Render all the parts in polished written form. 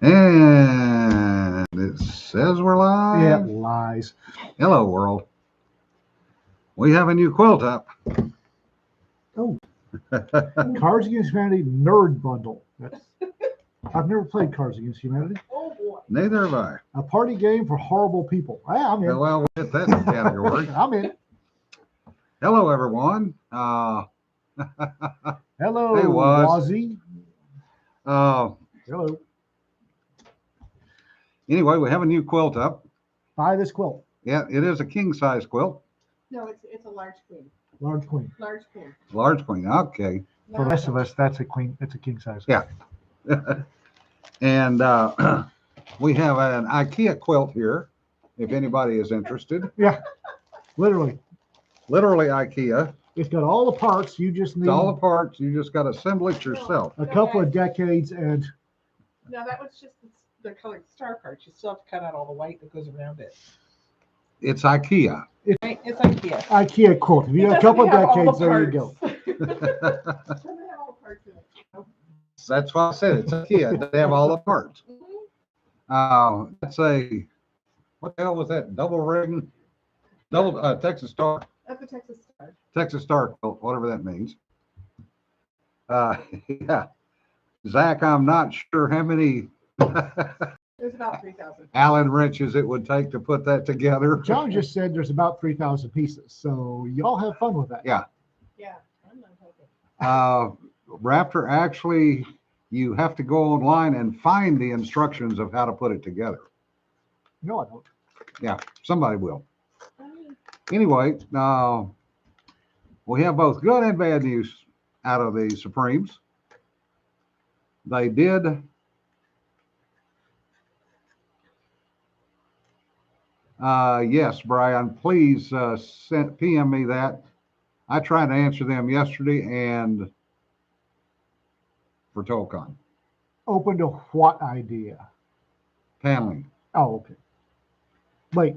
And it says we're Yeah, live. lies. Hello, world. We have a new quilt up. Oh, Cards Against Humanity Nerd Bundle. I've never played Cards Against Humanity. Oh boy. Neither have I. A party game for horrible people. Yeah, I'm in. Well, we hit that category. I'm in. Hello, everyone. Hello, Hey, Woz. Wazzy. Uh, Hello. anyway, we have a new quilt up. Buy this quilt. Yeah, it is a king size quilt. No, it's a large queen. Large queen. Large queen. Large queen. Okay. For the rest of us, that's a queen. It's a king size. Yeah. And we have an IKEA quilt here, if anybody is interested. Yeah. Literally. Literally IKEA. It's got all the parts. You just need It's all the parts. You just got to assemble it yourself. a couple of decades and No, that was just the colored star parts. You still have to cut out all the white that goes around it. It's IKEA. Right? It's IKEA. IKEA quilt. If you got a couple of decades, there you go. Doesn't have all the parts in it, you know? That's why I said it's IKEA. They have all the parts. That's a, what the hell was that? Double ring? Double Texas Star. That's a Texas star. Texas Star quilt, whatever that means. Yeah. Zach, I'm not sure how many There's about 3,000. Allen wrenches it would take to put that together. John just said there's about 3,000 pieces. So y'all have fun with that. Yeah. Yeah, I'm not helping. Raptor, actually, you have to go online and find the instructions of how to put it together. No, I don't. Yeah, somebody will. Anyway, we have both good and bad news out of the Supremes. They did yes, Brian, please PM me that. I tried to answer them yesterday and for Tolcon. Open to what idea? Paneling. Oh, okay. Wait,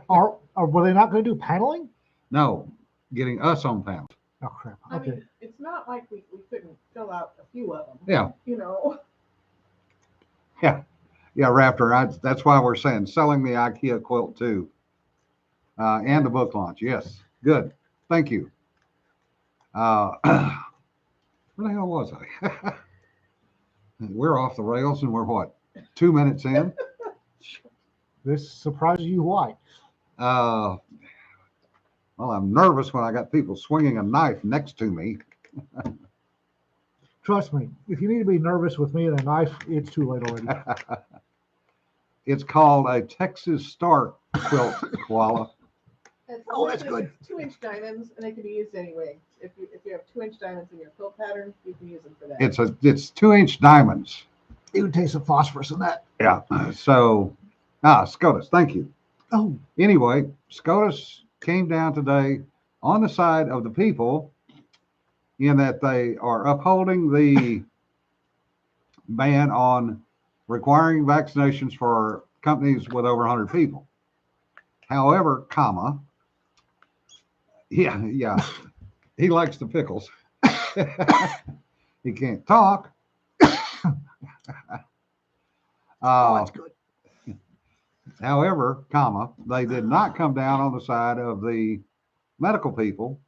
were they not going to do paneling? No, getting us on panel. Oh, crap. I Okay. mean, it's not like we couldn't fill out a few of them. Yeah. You know. Yeah, Raptor. That's why we're saying selling the IKEA quilt too, and the book launch. Yes, good. Thank you. Where the hell was I? We're off the rails, and we're what? 2 minutes in. This surprises you why? Well, I'm nervous when I got people swinging a knife next to me. Trust me, if you need to be nervous with me and a knife, it's too late already. It's called a Texas Star quilt, Koala. Oh, that's good. 2-inch diamonds, and they can be used anyway. If you have 2-inch diamonds in your quilt pattern, you can use them for that. It's 2-inch diamonds. You would taste some phosphorus in that. Yeah. So, SCOTUS, thank you. Oh, Anyway, SCOTUS came down today on the side of the people in that they are upholding the ban on requiring vaccinations for companies with over 100 people. However, yeah, he likes the pickles. He can't talk. oh, that's good. However, they did not come down on the side of the medical people.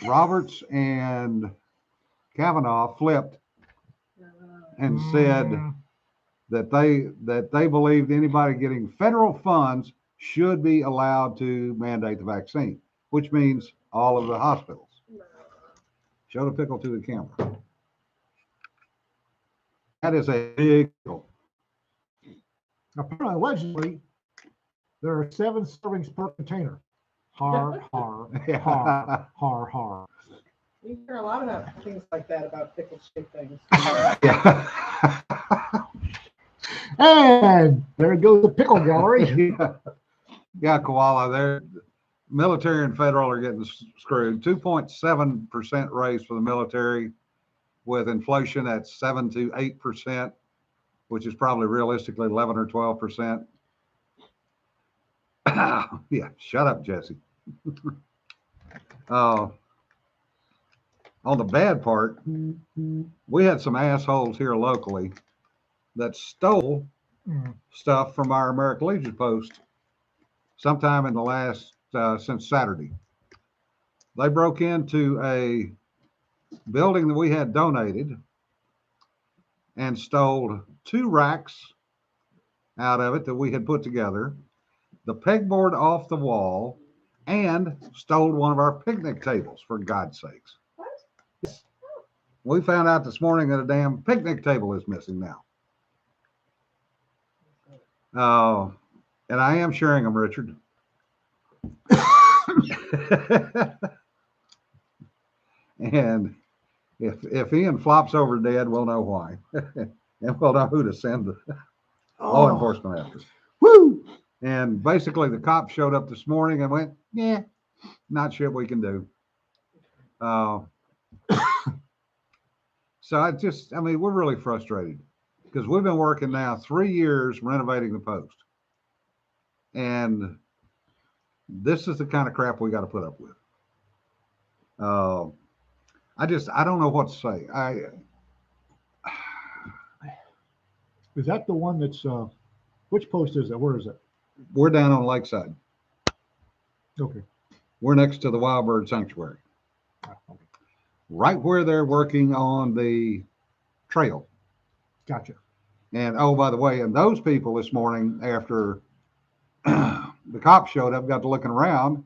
Roberts and Kavanaugh flipped and said that they believed anybody getting federal funds should be allowed to mandate the vaccine, which means all of the hospitals. Show the pickle to the camera. That is a big deal. Apparently, allegedly, there are 7 servings per container. Har, har, har, har, har. We hear a lot about things like that about pickle-shaped things. Yeah. And there goes the pickle gallery. Yeah, Koala, they're military and federal are getting screwed. 2.7% raise for the military, with inflation at 7 to 8%, which is probably realistically 11 or 12%. Yeah, shut up, Jesse. On the bad part, we had some assholes here locally that stole Mm. stuff from our American Legion post sometime in the last, since Saturday. They broke into a building that we had donated and stole 2 racks out of it that we had put together, the pegboard off the wall, and stole one of our picnic tables, for God's sakes. What? We found out this morning that a damn picnic table is missing now. And I am sharing them, Richard. And if Ian flops over dead, we'll know why. And we'll know who to send the law enforcement after. Woo! And basically, the cops showed up this morning and went, yeah, not shit we can do. So I mean, we're really frustrated because we've been working now 3 years renovating the post. And this is the kind of crap we got to put up with. I don't know what to say. Is that the one that's, which post is that? Where is it? We're down on Lakeside. Okay. We're next to the Wild Bird Sanctuary, Okay. right where they're working on the trail. Gotcha. And oh, by the way, and those people this morning, after the cops showed up, got to looking around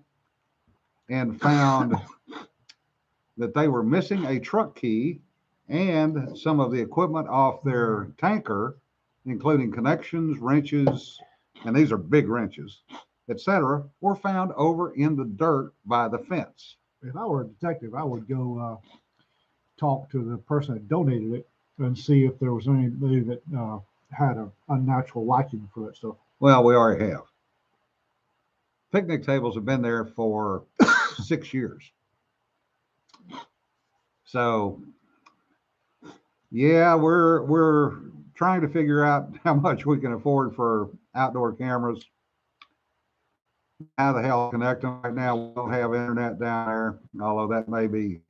and found that they were missing a truck key and some of the equipment off their tanker, including connections, wrenches, and these are big wrenches, etc., were found over in the dirt by the fence. If I were a detective, I would go talk to the person that donated it and see if there was anybody that had an unnatural liking for that stuff. Well, we already have. Picnic tables have been there for 6 years. So, yeah, we're trying to figure out how much we can afford for outdoor cameras. How the hell connect them right now? We don't have internet down there, although that may be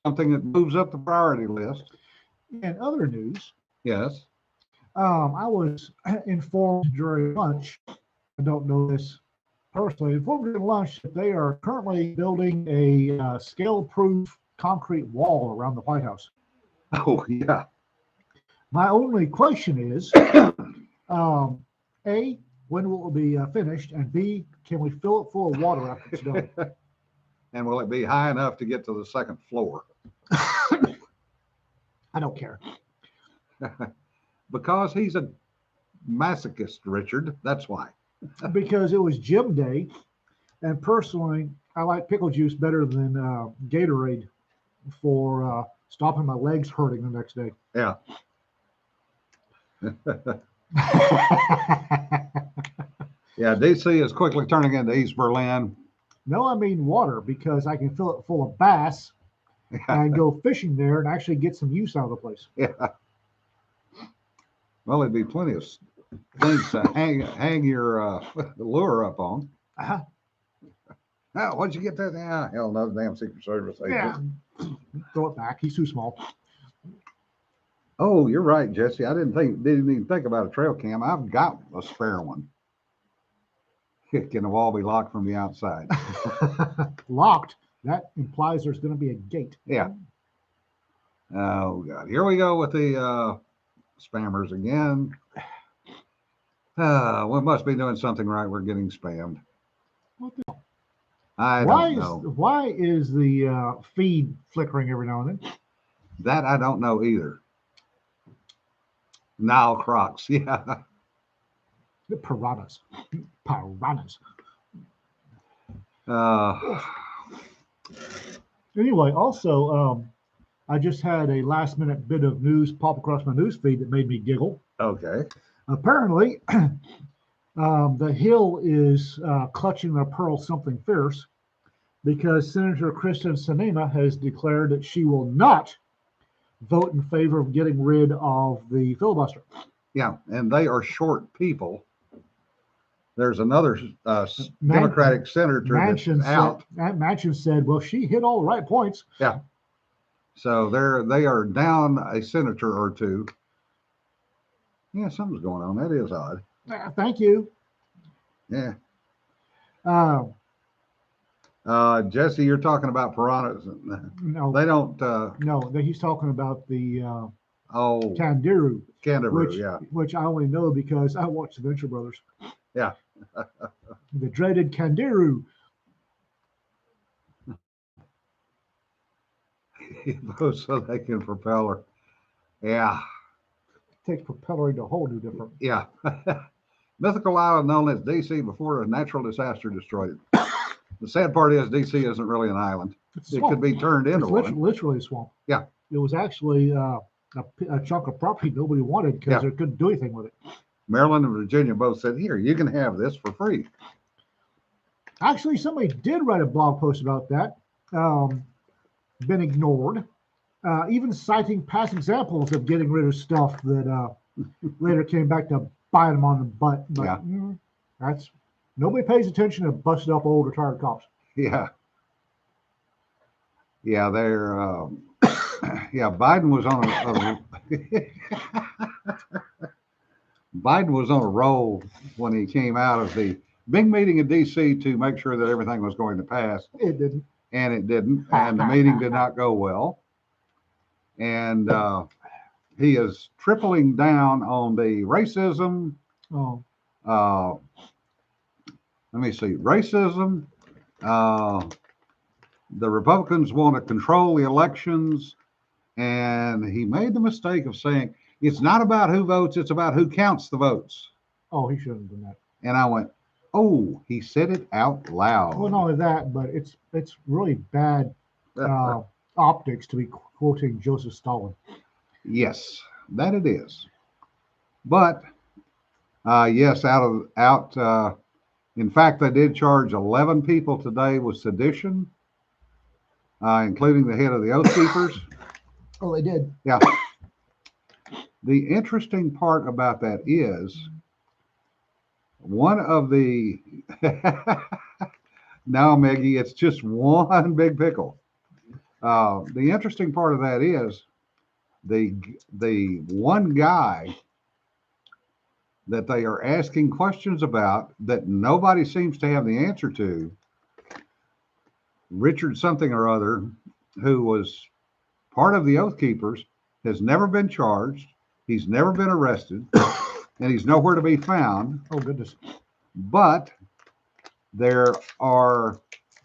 something that moves up the priority list. In other news, Yes. I was informed during lunch, I don't know this personally, informed during lunch that they are currently building a scale-proof concrete wall around the White House. Oh, yeah. My only question is, A, when will it be finished? And B, can we fill it full of water after it's done? And will it be high enough to get to the second floor? I don't care. Because he's a masochist, Richard. That's why. Because it was gym day, and personally, I like pickle juice better than Gatorade for stopping my legs hurting the next day. Yeah. Yeah, DC is quickly turning into East Berlin. No, I mean water, because I can fill it full of bass and go fishing there and actually get some use out of the place. Yeah. Well, there'd be plenty of things to hang your lure up on. Uh-huh. Oh, what'd you get that? Ah, hell, another damn Secret Service agent. Yeah. Throw it back. He's too small. Oh, you're right, Jesse. I didn't even think about a trail cam. I've got a spare one. Can the wall be locked from the outside? Locked. That implies there's going to be a gate. Yeah. Oh God, here we go with the spammers again. We must be doing something right. We're getting spammed. What the? I don't know. Why is the feed flickering every now and then? That I don't know either. Nile Crocs, yeah. The piranhas. Piranhas. Anyway, also, I just had a last minute bit of news pop across my news feed that made me giggle. Okay. Apparently, the Hill is clutching their pearl something fierce, because Senator Kristen Sinema has declared that she will not vote in favor of getting rid of the filibuster. Yeah, and they are short people. There's another Democratic senator that's out. Manchin said, well, she hit all the right points. Yeah. So they are down a senator or two. Yeah, something's going on. That is odd. Thank you. Yeah. Uh, Jesse, you're talking about piranhas. no, They don't. no, he's talking about the Oh, Kangaroo, kangaroo. Yeah. which I only know because I watched the Venture Brothers. Yeah. The dreaded Kangaroo. So they can propel her. Yeah. Takes propeller into a whole new different. Yeah. Mythical island known as DC before a natural disaster destroyed it. The sad part is DC isn't really an island. It's a It swamp. could be turned into It's one. literally a swamp. Yeah. It was actually a chunk of property nobody wanted because Yeah. they couldn't do anything with it. Maryland and Virginia both said, here, you can have this for free. Actually, somebody did write a blog post about that. Been ignored. Even citing past examples of getting rid of stuff that later came back to bite them on the butt. But Yeah. That's nobody pays attention to busted up old retired cops. Yeah. Yeah, they're yeah, Biden was on Biden was on a roll when he came out of the big meeting in DC to make sure that everything was going to pass, It didn't. and it didn't, and the meeting did not go well. And he is tripling down on the racism. Oh, Let me see, racism. The Republicans want to control the elections, and he made the mistake of saying it's not about who votes, it's about who counts the votes. oh, he shouldn't have done that. And I went, oh, he said it out loud. Well, not only that, but it's really bad optics to be quoting Joseph Stalin. Yes, that it is. But yes, in fact, they did charge 11 people today with sedition, including the head of the Oath Keepers. Oh, they did. Yeah. The interesting part about that is one of the no, Meggie, it's just one big pickle. The interesting part of that is the one guy that they are asking questions about that nobody seems to have the answer to, Richard something or other, who was part of the Oath Keepers, has never been charged. He's never been arrested, and he's nowhere to be found. Oh, goodness. But there are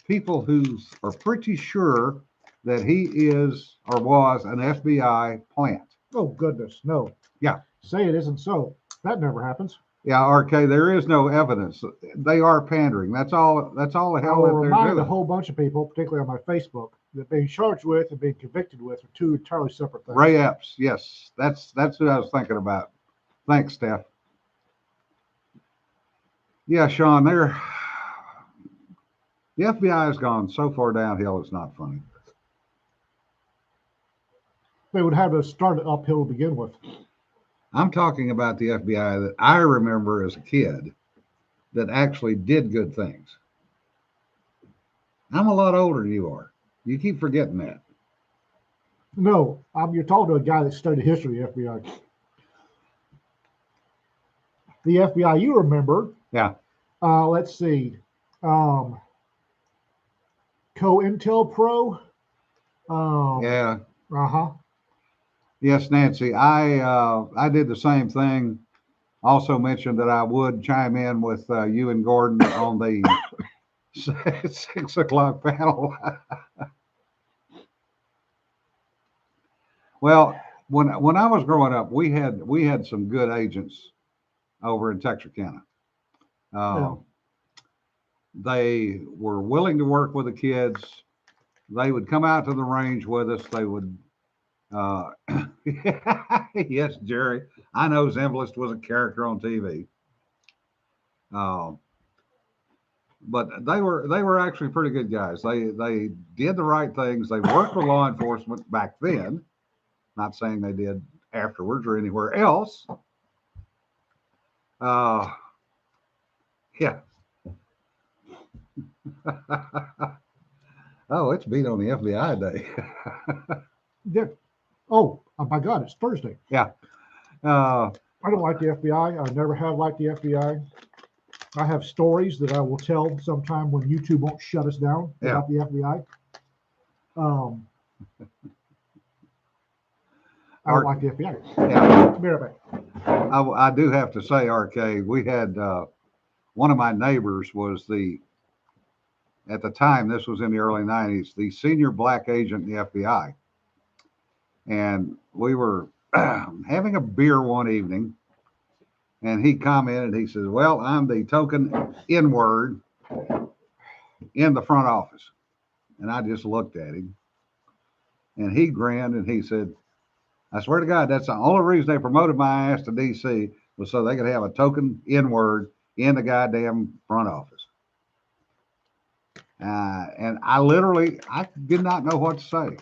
people who are pretty sure that he is or was an FBI plant. Oh, goodness. No. Yeah. Say it isn't so. That never happens. Yeah, RK, there is no evidence. They are pandering. That's all the I hell will that they're remind a doing. whole bunch of people, particularly on my Facebook, that being charged with and being convicted with are two entirely separate things. Ray Epps, yes, that's who I was thinking about. Thanks, Steph. Yeah, Sean, the FBI has gone so far downhill, it's not funny. They would have to start uphill to begin with. I'm talking about the FBI that I remember as a kid that actually did good things. I'm a lot older than you are. You keep forgetting that. No, you're talking to a guy that studied history of the FBI. The FBI you remember. Yeah. Let's see. COINTELPRO. Yeah. Uh-huh. Yes, Nancy. I did the same thing. Also mentioned that I would chime in with you and Gordon on the 6 o'clock panel. Well, when I was growing up, we had some good agents over in Texarkana. Yeah. They were willing to work with the kids. They would come out to the range with us. They would. Yes, Jerry. I know Zimbalist was a character on TV. But they were actually pretty good guys. They did the right things. They worked with law enforcement back then. Not saying they did afterwards or anywhere else. Yeah. Oh, it's beat on the FBI day. Oh, my God, it's Thursday. Uh, I don't like the FBI. I never have liked the FBI. I have stories that I will tell sometime when YouTube won't shut us down Yeah. about the FBI. I don't like the FBI. yeah. Be right back. I do have to say, RK, we had one of my neighbors was at the time, this was in the early 90s, the senior black agent in the FBI. And we were having a beer one evening, and he commented, he says, well, I'm the token N-word in the front office. And I just looked at him, and he grinned, and he said, I swear to God, that's the only reason they promoted my ass to DC was so they could have a token N-word in the goddamn front office. And I did not know what to say.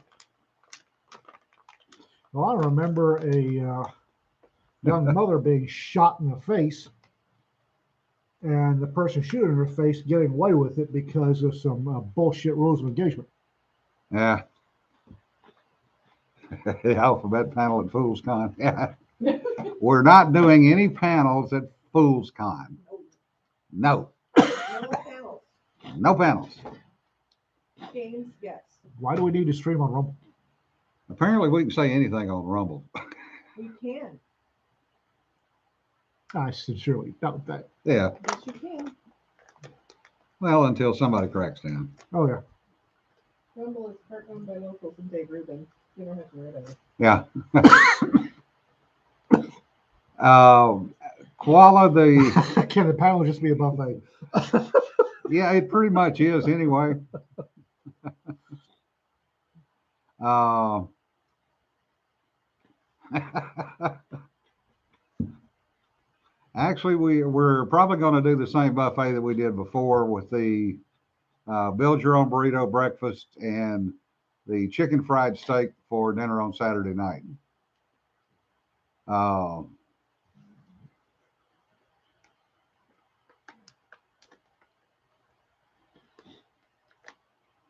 Well, I remember a young mother being shot in the face, and the person shooting her face getting away with it because of some bullshit rules of engagement. Yeah. The alphabet panel at Fool's Con. Yeah. We're not doing any panels at Fool's Con. No. No panels. No panels. Games, yes. Why do we need to stream on Rumble? Apparently, we can say anything on Rumble. We can. I sincerely doubt that. Yeah. Yes, you can. Well, until somebody cracks down. Oh, yeah. Rumble is part owned by locals and Dave Rubin. You don't have to worry about it. Yeah. Koala, Can the panel just be a buffet? yeah, it pretty much is anyway. Actually, we're probably going to do the same buffet that we did before with the build your own burrito breakfast and the chicken fried steak for dinner on Saturday night.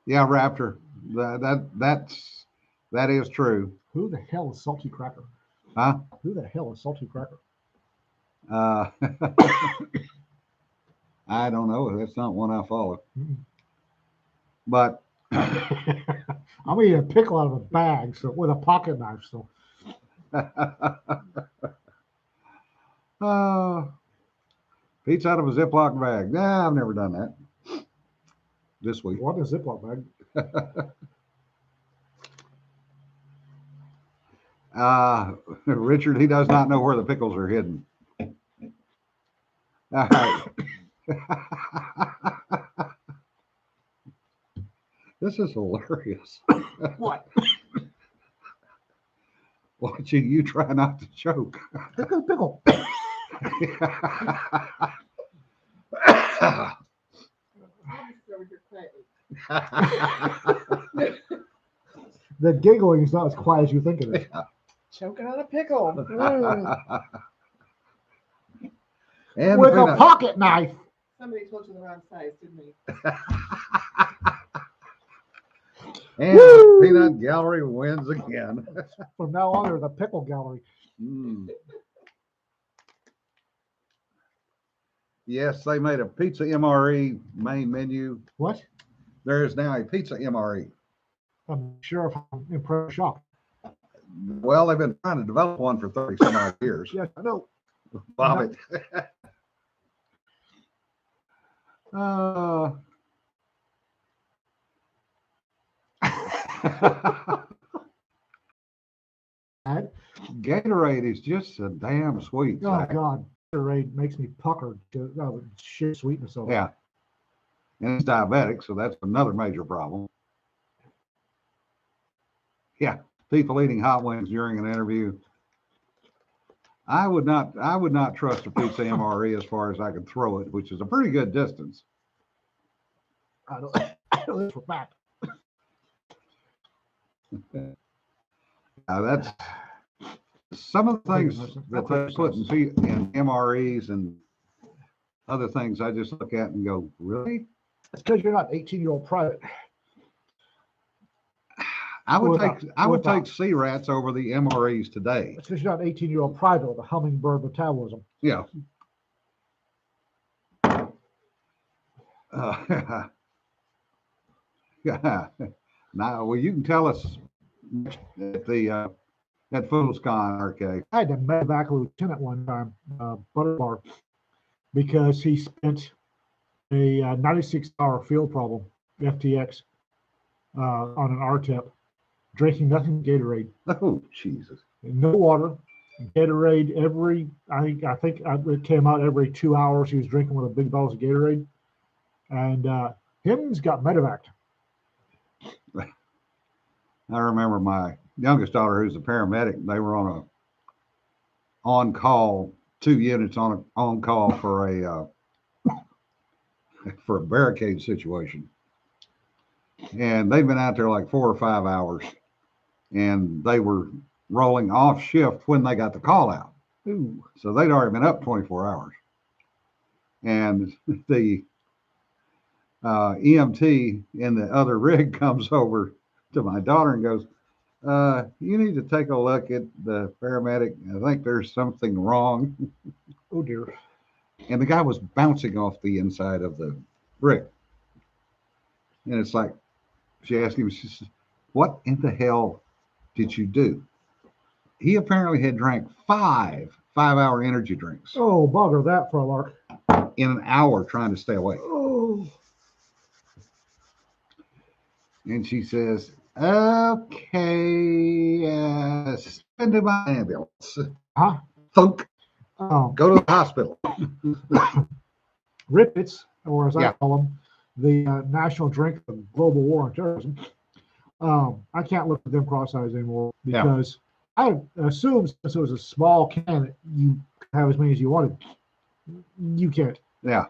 Yeah, Raptor, that is true. Who the hell is Salty Cracker? Huh? Who the hell is Salty Cracker? I don't know. That's not one I follow. But I'm eating a pickle out of a bag, so with a pocket knife. So pizza out of a Ziploc bag. Nah, I've never done that. This week. what is a Ziploc bag? Richard, he does not know where the pickles are hidden. All right. This is hilarious. What? Watching you try not to choke. Pickle, pickle. Over here quietly. The giggling is not as quiet as you think it is. Choking on a pickle. And With the a peanut. pocket knife. Somebody told you the wrong size, didn't they? And the peanut gallery wins again. From now on, they're the pickle gallery. Mm. Yes, they made a pizza MRE main menu. What? There is now a pizza MRE. I'm sure if I'm impressed, shocked. Well, they've been trying to develop one for 30 some odd years. Yes, I know. Bob it. Gatorade is just so damn sweet. Oh God, Gatorade makes me pucker. Shit sweetness of it. Yeah. And it's diabetic, so that's another major problem. Yeah. People eating hot wings during an interview. I would not trust a pizza MRE as far as I could throw it, which is a pretty good distance. I know this for a fact. That's some of the things that they put in MREs and other things I just look at and go, really? It's because you're not 18-year-old private. I would Without- take I would without. take C-rats over the MREs today. It's because you're not an 18-year-old private with a hummingbird metabolism. Yeah. Yeah. Now, well, you can tell us at the at Fool's Con arcade. I had to medevac a lieutenant one time, Butterbar, because he spent a 96-hour field problem, FTX, on an RTEP, drinking nothing but Gatorade. Oh, Jesus. No water, Gatorade I think it came out every 2 hours. He was drinking one of the big bottles of Gatorade, and him's got medevaced. I remember my youngest daughter, who's a paramedic. They were on a on-call, 2 units on call for a barricade situation, and they've been out there like 4 or 5 hours, and they were rolling off shift when they got the call out. Ooh. So they'd already been up 24 hours. And the EMT in the other rig comes over to my daughter and goes, you need to take a look at the paramedic. I think there's something wrong. Oh dear. And the guy was bouncing off the inside of the rig. And it's like, she asked him, she says, what in the hell did you do? He apparently had drank 5-hour energy drinks Oh, bugger that for a lark. in an hour trying to stay awake. Oh. And she says, okay, send to my ambulance. Huh? Thunk, Um, go to the hospital. Rippets, or as I Yeah. call them, the national drink of global war on terrorism. I can't look at them cross-eyes anymore Yeah. because I assume since it was a small can, you have as many as you wanted. You can't. Yeah.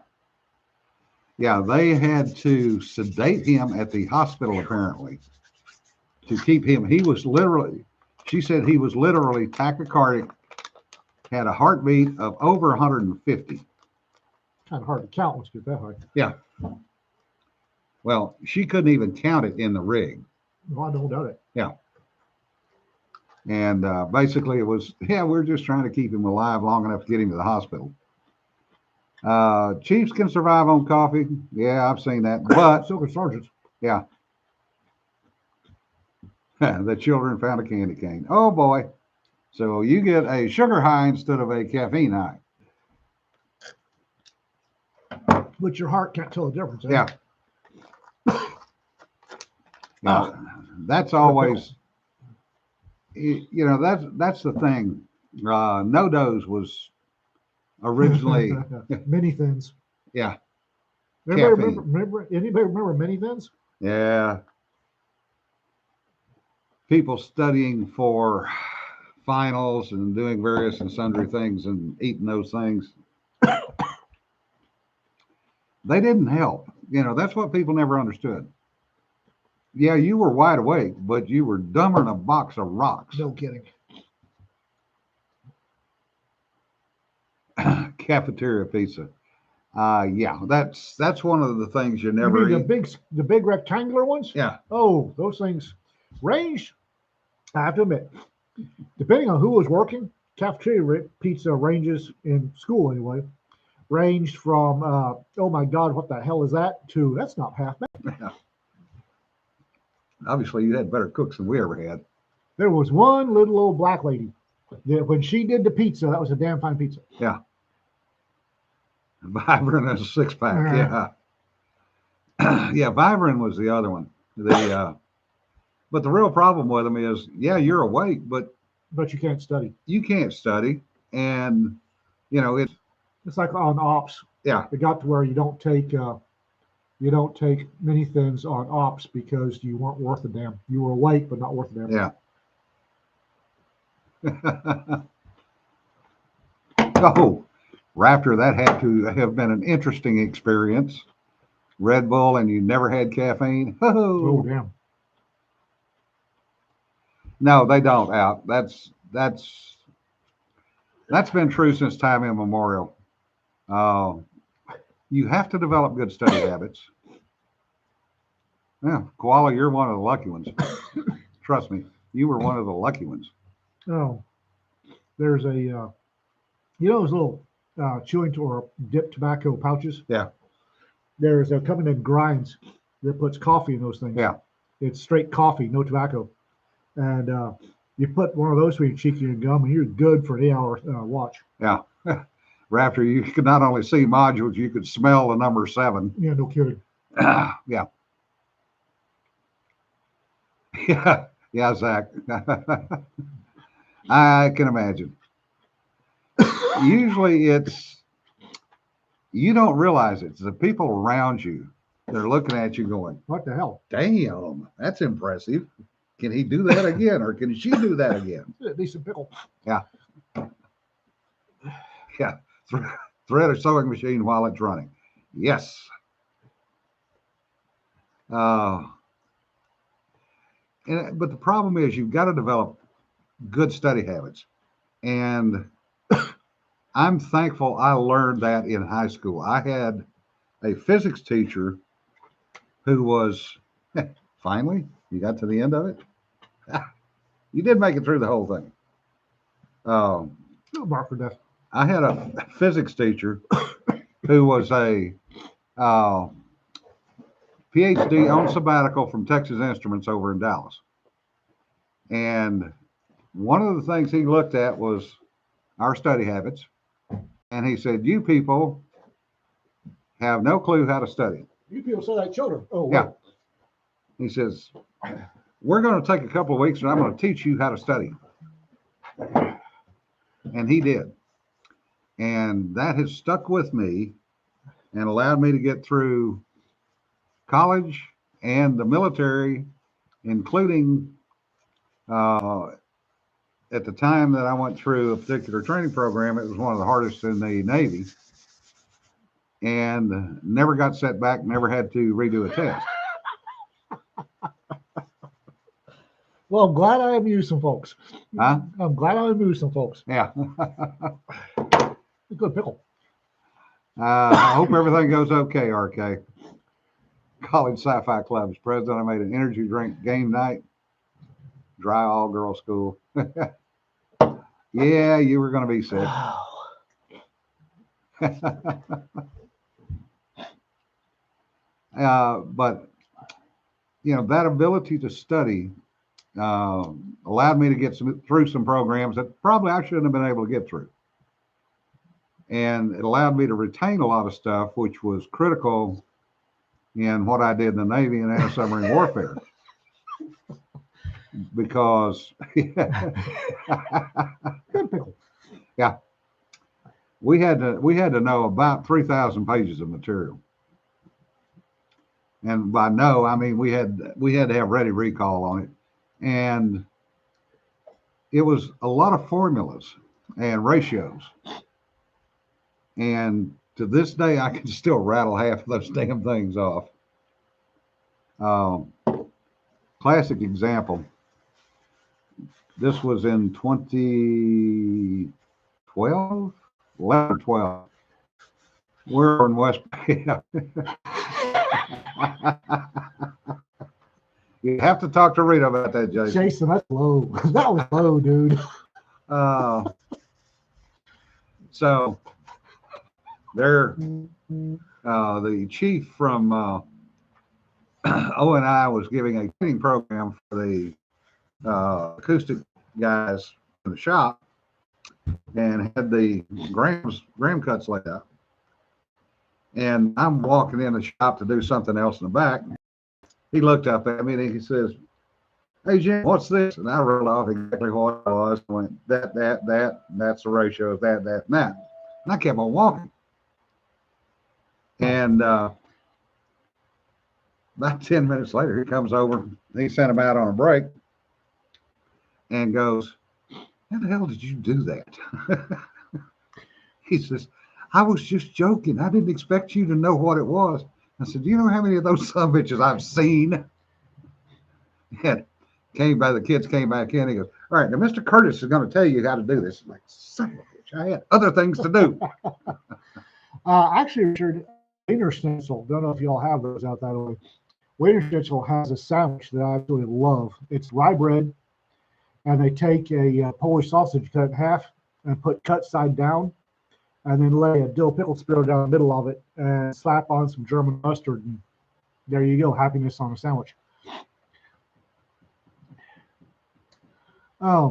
Yeah, they had to sedate him at the hospital apparently to keep him. He was literally, she said he was literally tachycardic, had a heartbeat of over 150. Kind of hard to count once you get that high. Yeah. Well, she couldn't even count it in the rig. No, I don't doubt it. And basically it was, yeah, we're just trying to keep him alive long enough to get him to the hospital. Chiefs can survive on coffee. Yeah, I've seen that. But So could sergeants. yeah, the children found a candy cane. Oh boy. So you get a sugar high instead of a caffeine high. But your heart can't tell the difference. eh? Yeah. Yeah, that's always, you know, that's the thing. No Dose was originally, Mini Thins. yeah, Anybody Caffeine. remember Mini Thins? yeah. People studying for finals and doing various and sundry things and eating those things. They didn't help. You know, that's what people never understood. Yeah, you were wide awake, but you were dumber than a box of rocks. No kidding. Cafeteria pizza. Yeah, that's one of the things you You never mean eat. the big rectangular ones? Yeah, Oh, those things range. I have to admit, depending on who was working, cafeteria pizza ranges in school anyway, ranged from oh my God, what the hell is that? To that's not half bad. obviously you had better cooks than we ever had. There was one little old black lady that when she did the pizza, that was a damn fine pizza. Vibrant as a 6-pack. Yeah. Yeah, Vibrant was the other one. But the real problem with them is, yeah, you're awake, but But you can't study. you can't study. And, you know, It's like on ops. yeah, It got to where you don't take mini thins on ops because you weren't worth a damn. You were awake but not worth a damn. yeah. Oh, Raptor, that had to have been an interesting experience. Red Bull and you never had caffeine. Oh Oh, damn. no, they don't out. That's been true since time immemorial. You have to develop good study habits. Yeah, Koala, you're one of the lucky ones. Trust me, you were one of the lucky ones. Oh, there's a, those little chewing or dip tobacco pouches? Yeah. There's a company that grinds that puts coffee in those things. Yeah. It's straight coffee, no tobacco. And you put one of those between your cheek and your gum, and you're good for an 8-hour watch. Yeah. Raptor, you could not only see modules, you could smell the number 7. Yeah, no kidding. Yeah. Yeah. Yeah, Zach. I can imagine. Usually you don't realize it. It's the people around you. They're looking at you going, What the hell? damn, that's impressive. Can he do that again? Or can she do that again? Decent pickle. Yeah. Thread a sewing machine while it's running. Yes. But the problem is you've got to develop good study habits. And I'm thankful I learned that in high school. I had a physics teacher who was, finally, you got to the end of it? You did make it through the whole thing. No mark for death. I had a physics teacher who was a PhD on sabbatical from Texas Instruments over in Dallas. And one of the things he looked at was our study habits. And he said, you people have no clue how to study. You people say like children. Oh, Yeah. He says, we're going to take a couple of weeks and I'm going to teach you how to study. And he did. And that has stuck with me and allowed me to get through college and the military, including at the time that I went through a particular training program. It was one of the hardest in the Navy, and never got set back, never had to redo a test. Well, I'm glad I amused some folks. Huh? I'm glad I amused some folks. Yeah. Good pickle. I hope everything goes okay, RK. College Sci-Fi Club's president. I made an energy drink game night. Dry all-girl school. Yeah, you were going to be sick. Wow. But, that ability to study allowed me to get through some programs that probably I shouldn't have been able to get through. And it allowed me to retain a lot of stuff, which was critical in what I did in the Navy and anti-submarine warfare. Because Good pickle. Yeah, we had to know about 3,000 pages of material. And by know, I mean we had to have ready recall on it. And it was a lot of formulas and ratios. And to this day, I can still rattle half of those damn things off. Classic example. This was in 2012, 11 or 12. We're in West. You have to talk to Rita about that, Jason. Jason, that's low. That was low, dude. So there, the chief from ONI was giving a training program for the acoustic guys in the shop, and had the gram cuts laid out. And I'm walking in the shop to do something else in the back. He looked up at me and he says, "Hey Jim, what's this?" And I rolled off exactly what it was. I went, that's the ratio of that, and that. And I kept on walking. And about 10 minutes later, he comes over. He sent him out on a break and goes, "How the hell did you do that?" He says, "I was just joking. I didn't expect you to know what it was." I said, "Do you know how many of those son of bitches I've seen?" And the kids came back in. He goes, "All right, now Mr. Curtis is going to tell you how to do this." I'm like, son of a bitch, I had other things to do. Actually, Richard, Wiener stencil. Don't know if y'all have those out that way. Waiter Schnitzel has a sandwich that I absolutely love. It's rye bread, and they take a Polish sausage cut in half and put cut side down, and then lay a dill pickle spear down the middle of it and slap on some German mustard, and there you go, happiness on a sandwich. I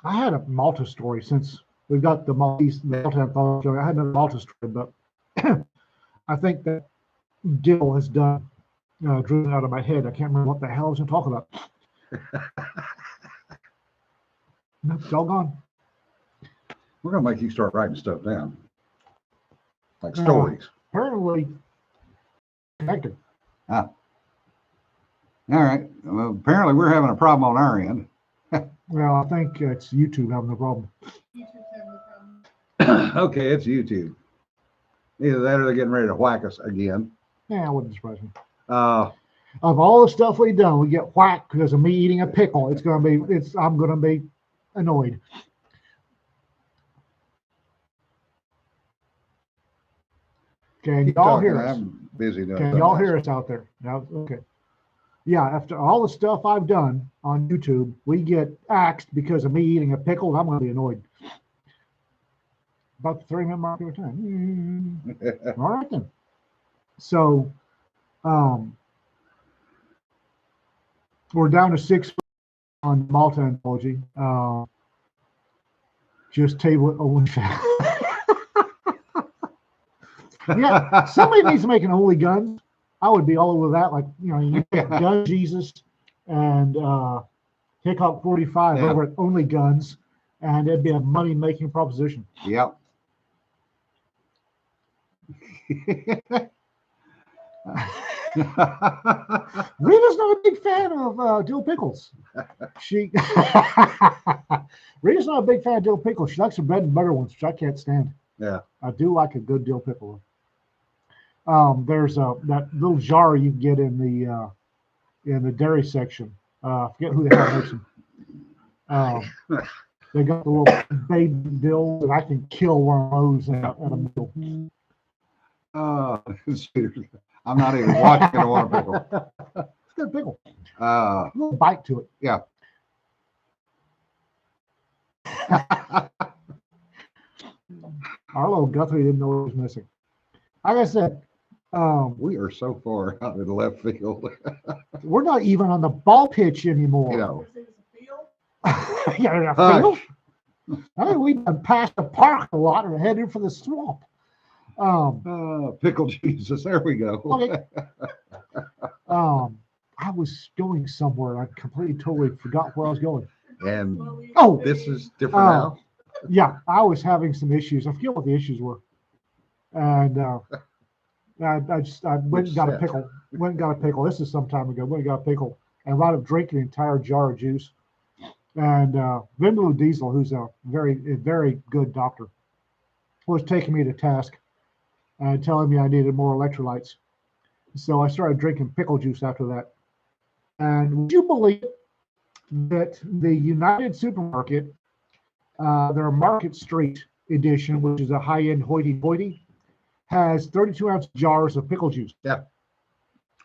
had a Malta story since we've got the Malta anthology. I had another Malta story, but I think that dill has done driven out of my head. I can't remember what the hell I was going to talk about. No, it's all gone. We're gonna make you start writing stuff down, like stories. Apparently connected. All right. Well, apparently we're having a problem on our end. Well, I think it's YouTube having the problem. YouTube's having a problem. Okay, it's YouTube. Either that or they're getting ready to whack us again. Yeah, it wouldn't surprise me. Uh, Of all the stuff we've done, we get whacked because of me eating a pickle. I'm gonna be annoyed. Can keep y'all talking. hear us? I'm busy doing Can something y'all else. hear us out there? Now, okay. Yeah, after all the stuff I've done on YouTube, we get axed because of me eating a pickle, and I'm gonna be annoyed. About the 3-minute mark every time. All right then. So, we're down to 6 on Malta anthology. Just table it OnlyFans. Yeah, somebody needs to make an Only Guns. I would be all over that. Like, you Gun Jesus and Hickok 45 Yeah. over at Only Guns, and it'd be a money making proposition. Yep. Rita's not a big fan of dill pickles. Rita's not a big fan of dill pickles. She likes the bread and butter ones, which I can't stand. Yeah. I do like a good dill pickle. There's that little jar you can get in the dairy section. I forget who the hell makes them. They got the little baby dills, and I can kill one of those at a meal. I'm not even watching it. I want a pickle. It's a good pickle. Uh, A little bite to it. yeah. Arlo Guthrie didn't know what was missing. Like I said, We are so far out in left field. we're not even on the ball pitch anymore. You know. Is it a field? Yeah, Hush. field? I think we've been past the park a lot and headed for the swamp. Pickle Jesus. There we go. Okay. I was going somewhere. I completely, totally forgot where I was going. And Slowly- Oh, this is different now. Yeah, I was having some issues. I forget what the issues were. And I went and got a set? pickle. Went and got a pickle. This is some time ago. Went and got a pickle and wound up drinking an entire jar of juice. And Vin Blue Diesel, who's a very good doctor, was taking me to task and telling me I needed more electrolytes. So I started drinking pickle juice after that. And would you believe that the United Supermarket, their Market Street edition, which is a high-end hoity-toity, has 32-ounce jars of pickle juice. Yeah.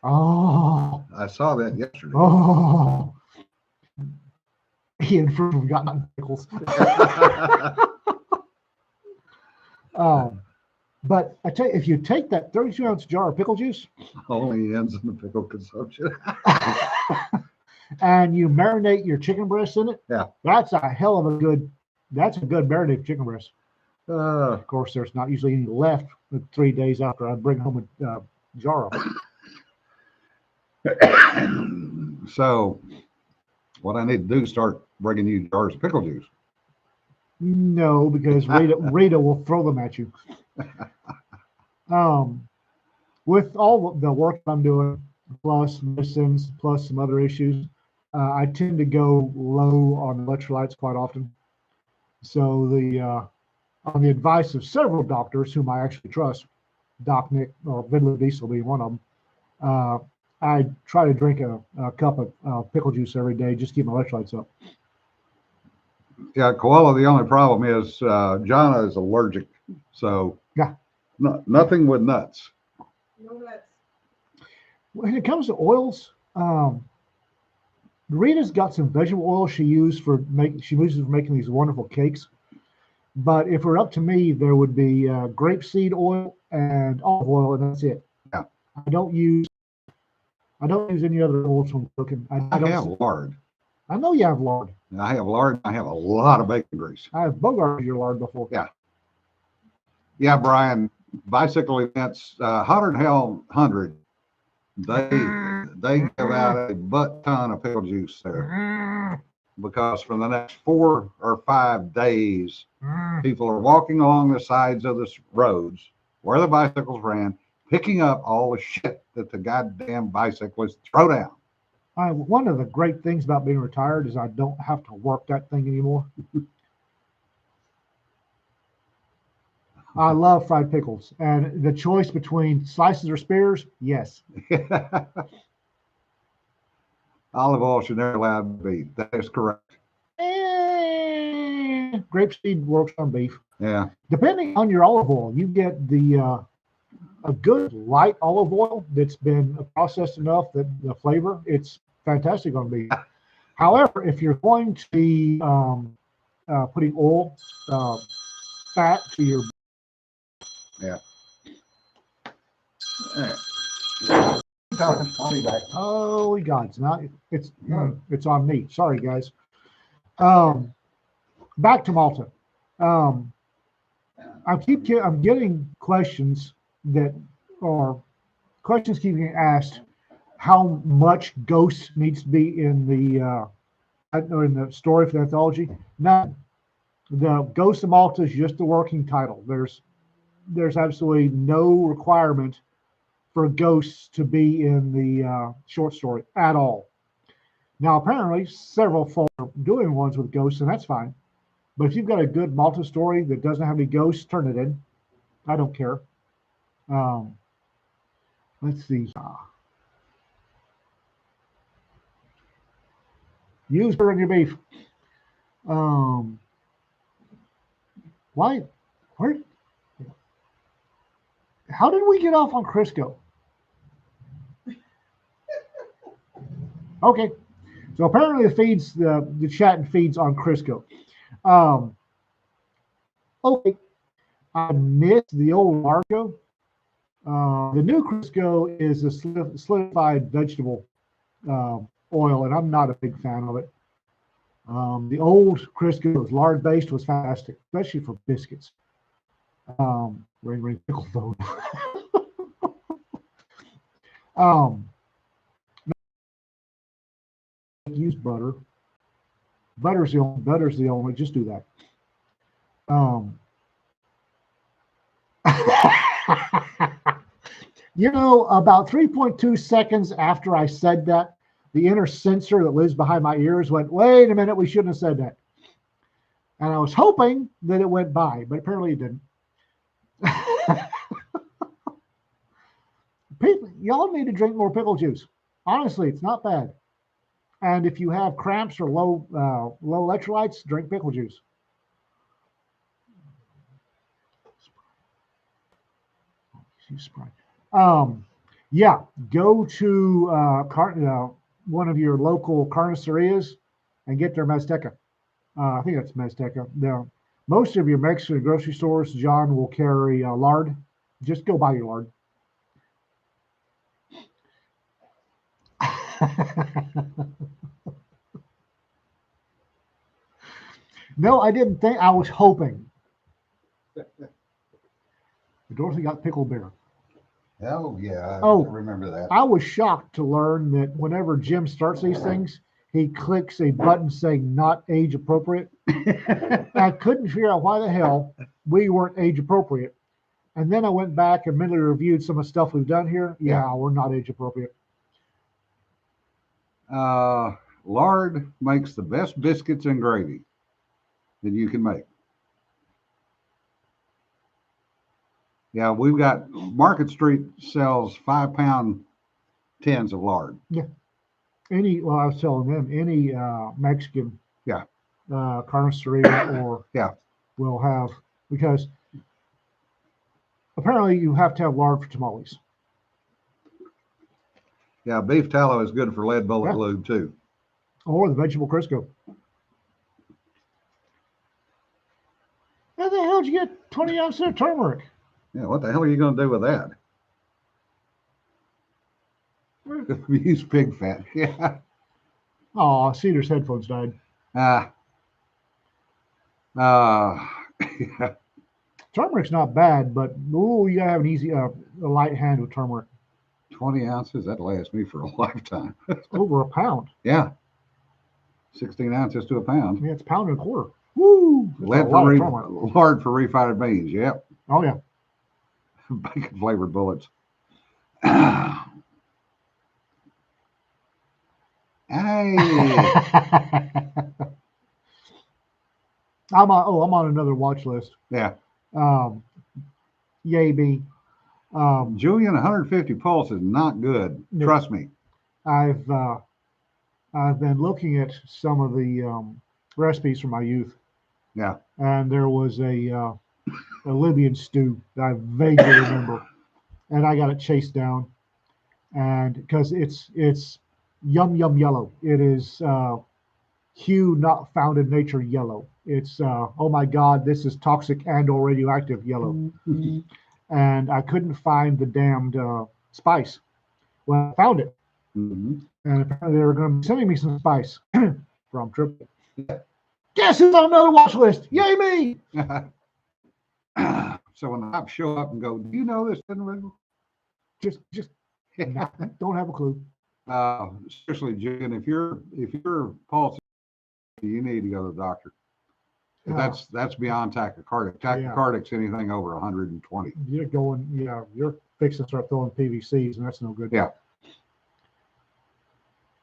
Oh, I saw that yesterday. oh. Ian Fruit got pickles. But I tell you, if you take that 32-ounce jar of pickle juice Only ends in the pickle consumption. and you marinate your chicken breast in it, Yeah. that's a good marinated chicken breast. Of course, there's not usually any left 3 days after I bring home a jar of it. So what I need to do is start bringing you jars of pickle juice. No, because Rita will throw them at you. With all the work I'm doing, plus medicines, plus some other issues, I tend to go low on electrolytes quite often. So on the advice of several doctors whom I actually trust, Doc Nick or Vin Diesel being one of them, I try to drink a cup of pickle juice every day, just to keep my electrolytes up. Yeah, koala. The only problem is Jana is allergic, so Yeah. nothing with nuts. No nuts. when it comes to oils, Rita's got some vegetable oil she uses for making these wonderful cakes. But if it were up to me, there would be grapeseed oil and olive oil, and that's it. Yeah. I don't use any other oils when cooking. I have lard. I know you have lard. I have lard. I have a lot of bacon grease. I have bogarted your lard before. Yeah. Yeah, Brian. Bicycle events, Hotter Than Hell 100. They give out a butt ton of pickle juice there, because for the next 4 or 5 days, people are walking along the sides of the roads where the bicycles ran, picking up all the shit that the goddamn bicyclists throw down. One of the great things about being retired is I don't have to work that thing anymore. I love fried pickles, and the choice between slices or spears, yes. Olive oil should never allowed to be. That is correct. Grapeseed works on beef. Yeah. Depending on your olive oil, you get a good light olive oil that's been processed enough that the flavor, it's fantastic on beef. However, if you're going to be putting oil, fat to your Yeah. I'll be back. holy God, it's on me. Sorry, guys. Back to Malta. I'm getting questions that are questions keep getting asked. How much ghost needs to be in the story for the anthology? None. The Ghost of Malta is just a working title. There's absolutely no requirement for ghosts to be in the short story at all. Now, apparently, several folk are doing ones with ghosts, and that's fine. But if you've got a good Malta story that doesn't have any ghosts, turn it in. I don't care. Let's see. Use her in your beef. Why? Where? How did we get off on Crisco? Okay, so apparently the chat and feeds on Crisco. Okay, I missed the old Largo. The new Crisco is a solidified vegetable oil, and I'm not a big fan of it. The old Crisco was lard based, was fantastic, especially for biscuits. Ring pickle phone. Use butter. Butter's the only. Just do that. About 3.2 seconds after I said that, the inner sensor that lives behind my ears went, wait a minute, we shouldn't have said that. And I was hoping that it went by, but apparently it didn't. People, y'all need to drink more pickle juice. Honestly, it's not bad. And if you have cramps or low electrolytes, drink pickle juice. Yeah, go to one of your local carnicerias and get their Mezteca. I think that's Mezteca. Now, most of your Mexican grocery stores, John, will carry lard. Just go buy your lard. No, I didn't think. I was hoping. Dorothy got pickle beer. Oh, yeah. I remember that. I was shocked to learn that whenever Jim starts these things, he clicks a button saying not age appropriate. I couldn't figure out why the hell we weren't age appropriate. And then I went back and mentally reviewed some of the stuff we've done here. Yeah, we're not age appropriate. Lard makes the best biscuits and gravy that you can make. Yeah, we've got Market Street sells 5-pound tins of lard. Yeah. I was telling them any Mexican carniceria or will have, because apparently you have to have lard for tamales. Yeah, beef tallow is good for lead bullet Yeah. lube too. Or the vegetable Crisco. How the hell did you get 20 ounces of turmeric? Yeah, what the hell are you going to do with that? Use pig fat. Yeah. Oh, Cedar's headphones died. Uh, yeah. Turmeric's not bad, but ooh, you gotta have an easy, a light hand with turmeric. 20 ounces, that'd last me for a lifetime. It's over a pound. Yeah. 16 ounces to a pound. Yeah, it's a pound and a quarter. Woo! That's a Lead lot for of turmeric. lard for refined beans. Yep. Oh yeah. Bacon flavored bullets. Hey. I'm on another watch list. Yeah. Yay me. Julian, 150 pulse is not good. No. Trust me. I've been looking at some of the recipes from my youth, Yeah. and there was a Libyan stew that I vaguely remember, and I got it chased down, and because it's yum yellow. It is hue not found in nature yellow. It's oh my God, this is toxic and or radioactive yellow. And I couldn't find the damned spice. Well, I found it, Mhm. and apparently they were going to be sending me some spice from Triple. Guess who's on another watch list? Yay me! So when the cops show up and go, do you know this individual? Just don't have a clue. Seriously, Julian, if your pulse, you need to go to the doctor. That's beyond tachycardic. Tachydic's anything over 120. You're going, you're fixing to start throwing PVCs, and that's no good. Yeah.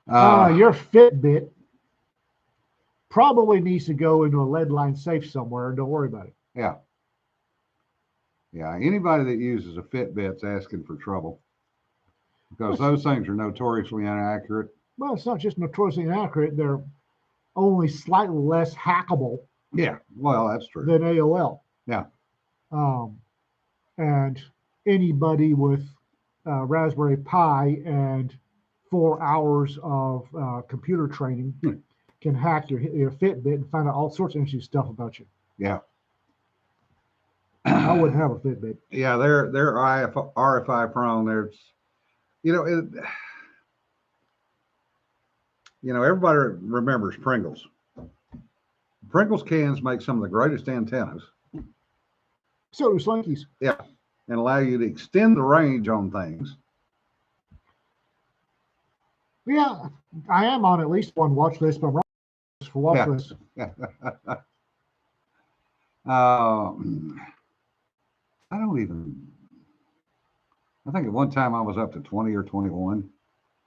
Your Fitbit probably needs to go into a lead line safe somewhere, and don't worry about it. Yeah. Yeah. Anybody that uses a Fitbit's asking for trouble because those things are notoriously inaccurate. Well, it's not just notoriously inaccurate; they're only slightly less hackable. Yeah. Well, that's true. Than AOL. Yeah. And anybody with Raspberry Pi and 4 hours of computer training can hack your Fitbit and find out all sorts of interesting stuff about you. Yeah. I wouldn't have a Fitbit. Yeah, they're RFI prone. There's, everybody remembers Pringles. Pringles cans make some of the greatest antennas. So do Slinkies. Yeah, and allow you to extend the range on things. Yeah, I am on at least one watch list, but I'm wrong for watch list. I think at one time I was up to 20 or 21.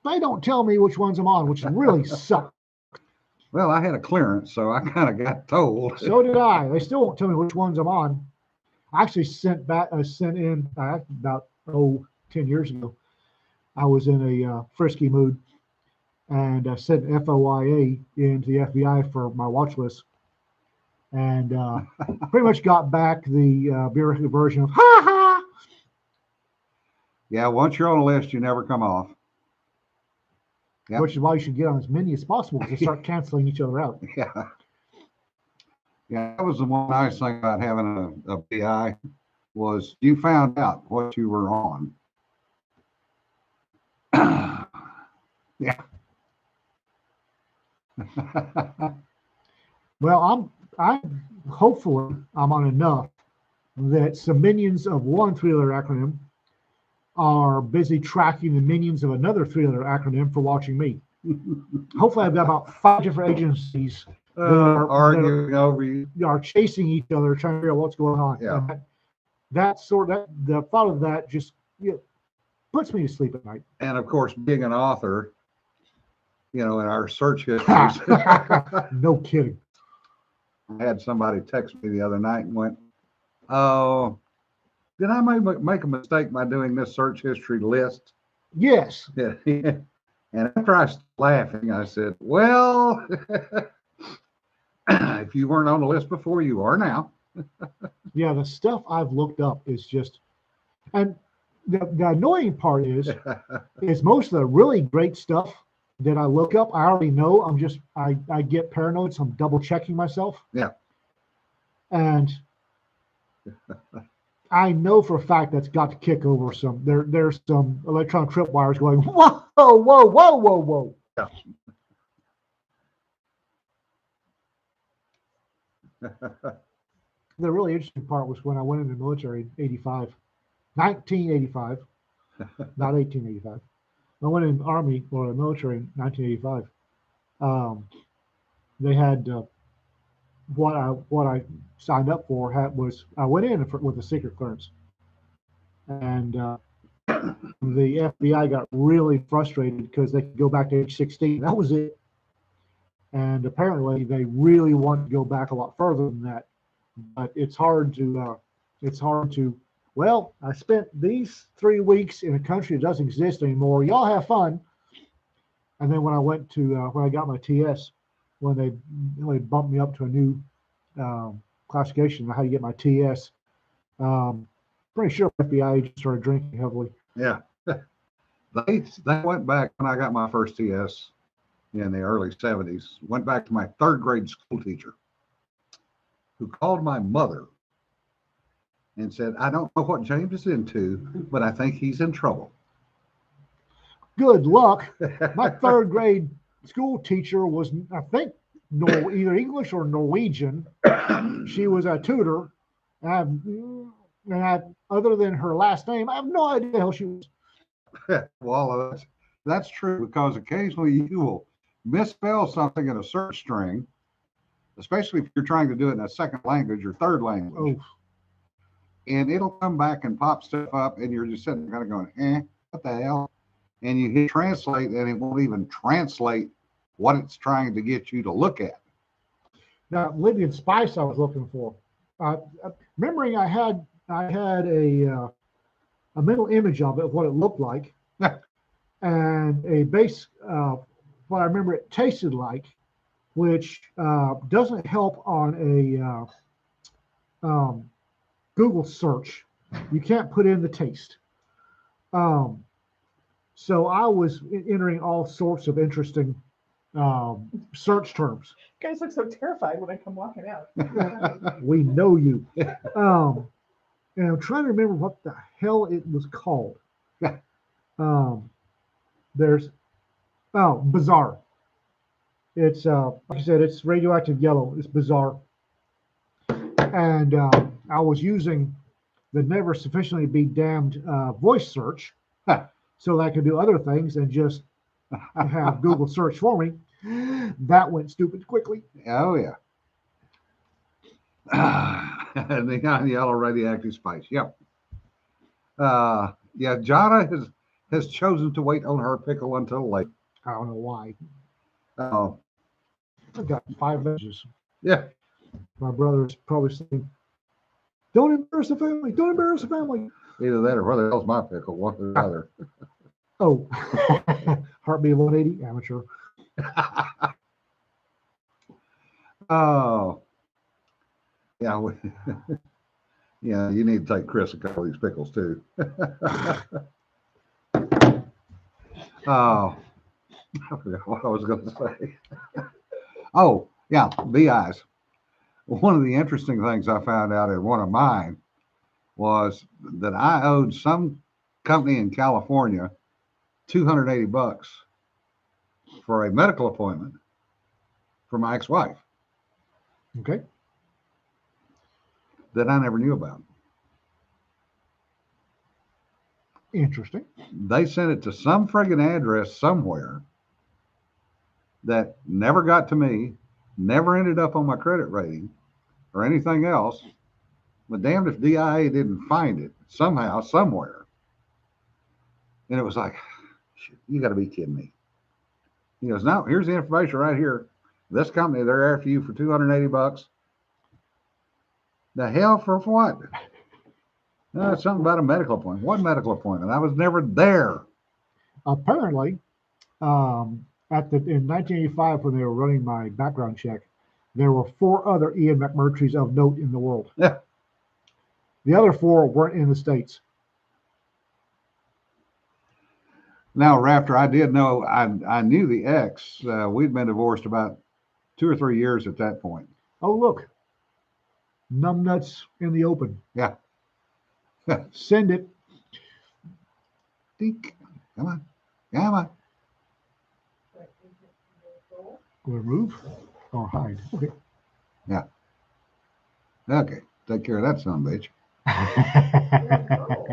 They don't tell me which ones I'm on, which really sucks. Well, I had a clearance, so I kind of got told. So did I. They still won't tell me which ones I'm on. I actually sent in about 10 years ago. I was in a frisky mood and sent FOIA into the FBI for my watch list, and pretty much got back the bureaucratic version of ha ha. Yeah, once you're on a list, you never come off. Yep. Which is why you should get on as many as possible to start canceling each other out. Yeah. Yeah, that was the one nice thing about having a BI was you found out what you were on. Yeah. Well, I'm hopefully I'm on enough that some minions of one 3-letter acronym are busy tracking the minions of another 3-letter acronym for watching me. Hopefully I've got about 5 different agencies arguing over you. Are chasing each other, trying to figure out what's going on. Yeah. And the thought of that just puts me to sleep at night. And of course, being an author, in our search histories. No kidding. I had somebody text me the other night and went, "Oh, did I make a mistake by doing this search history list?" Yes. And after I started laughing, I said, "Well, if you weren't on the list before, you are now." Yeah, the stuff I've looked up is just, and the annoying part is most of the really great stuff that I look up, I already know. I get paranoid, so I'm double checking myself. Yeah. And I know for a fact that's got to kick over some. There's some electronic tripwires going. Whoa, whoa, whoa, whoa, whoa. Yeah. The really interesting part was when I went in the military in 1985, not 1885. I went in the Army or the military in 1985. They had what I signed up for was I went in with a secret clearance, and the FBI got really frustrated because they could go back to age 16. That was it. And apparently they really want to go back a lot further than that. But it's hard to, well, I spent these 3 weeks in a country that doesn't exist anymore. Y'all have fun. And then when I went to, when I got my TS, when they bumped me up to a new classification on how you get my TS, pretty sure FBI agents started drinking heavily. Yeah. They went back when I got my first TS in the early 70s, went back to my 3rd grade school teacher who called my mother and said, I don't know what James is into, but I think he's in trouble. Good luck. My 3rd grade school teacher was, I think, either English or Norwegian. She was a tutor. Other than her last name, I have no idea how she was. Well, that's true, because occasionally you will misspell something in a search string, especially if you're trying to do it in a second language or third language. Oh. And it'll come back and pop stuff up, and you're just sitting there kind of going, what the hell? And you hit translate, and it won't even translate what it's trying to get you to look at. Now, Libyan spice I was looking for. Remembering I had a mental image of it, what it looked like, and a base, what I remember it tasted like, which doesn't help on a Google search. You can't put in the taste. So I was entering all sorts of interesting search terms. You guys look so terrified when I come walking out. We know you. And I'm trying to remember what the hell it was called. There's bizarre. It's like I said, it's radioactive yellow. It's bizarre. And I was using the never sufficiently be damned voice search so that I could do other things and just have Google search for me. That went stupid quickly. Oh, yeah. And the yellow radioactive spice. Yep. Yeah, Jana has chosen to wait on her pickle until late. I don't know why. Oh. I've got 5 messages. Yeah. My brother's probably saying, don't embarrass the family. Don't embarrass the family. Either that or where the hell's my pickle? One or the other. Oh. Heartbeat of 180, amateur. Oh. Yeah. Yeah, you need to take Chris a couple of these pickles too. Oh, I forgot what I was going to say. Oh, yeah, BIs. One of the interesting things I found out in one of mine was that I owed some company in California $280 for a medical appointment for my ex-wife. Okay. That I never knew about. Interesting. They sent it to some friggin' address somewhere that never got to me, never ended up on my credit rating or anything else. But damned if DIA didn't find it somehow, somewhere. And it was like, you got to be kidding me. He goes, no, here's the information right here. This company, they're after you for $280. The hell for what? It's something about a medical appointment. What medical appointment? I was never there. Apparently, in 1985, when they were running my background check, there were 4 other Ian McMurtry's of note in the world. Yeah. The other 4 weren't in the States. Now, Raptor, I did know, I knew the ex. We'd been divorced about 2 or 3 years at that point. Oh, look. Numbnuts in the open. Yeah. Send it. Dink. Come on. Come on. Remove or hide. Okay. Okay. Take care of that son of a bitch. Oh,